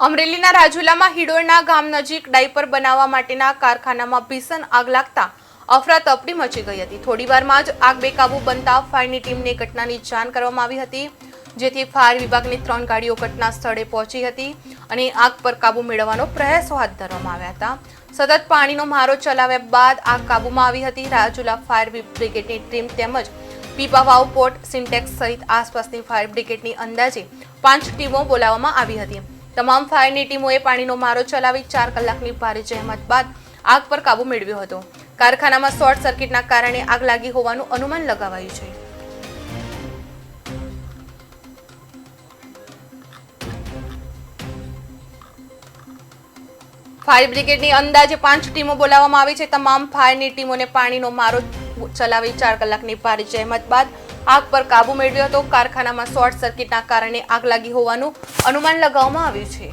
અમરેલીના રાજુલામાં હિડોળના ગામ નજીક ડાયપર બનાવવા માટેના કારખાનામાં ભીષણ આગ લાગતા અફરાતફરી મચી ગઈ હતી। થોડીવારમાં જ આગ બેકાબૂ બનતા ફાયરની ટીમને ઘટનાની જાણ કરવામાં આવી હતી, જેથી ફાયર વિભાગની 3 ગાડીઓ ઘટના સ્થળે પહોંચી હતી અને આગ પર કાબૂ મેળવવાનો પ્રયાસો હાથ ધરવામાં આવ્યા હતા। સતત પાણીનો મારો ચલાવ્યા બાદ આગ કાબૂમાં આવી હતી। રાજુલા ફાયર બ્રિગેડની ટીમ તેમજ પીપાવાવ, પોર્ટ, સિન્ટેક્સ સહિત આસપાસની ફાયર બ્રિગેડની અંદાજે 5 ટીમો બોલાવવામાં આવી હતી। તમામ ફાયરની ટીમોએ પાણીનો મારો ચલાવી 4 કલાકની ભારે જહેમત બાદ આગ પર કાબૂ મેળવ્યો હતો। કારખાનામાં શોર્ટ સર્કિટના કારણે આગ લાગી હોવાનું અનુમાન લગાવાયું છે। ફાયર બ્રિગેડની અંદાજે 5 ટીમો બોલાવવામાં આવી છે। તમામ ફાયરની ટીમોને પાણીનો મારો ચલાવી 4 કલાકની ભારે જહેમત બાદ આગ પર કાબૂ મેળવ્યો હતો। કારખાનામાં શોર્ટ સર્કિટના કારણે આગ લાગી હોવાનું અનુમાન લગાવવામાં આવ્યું છે।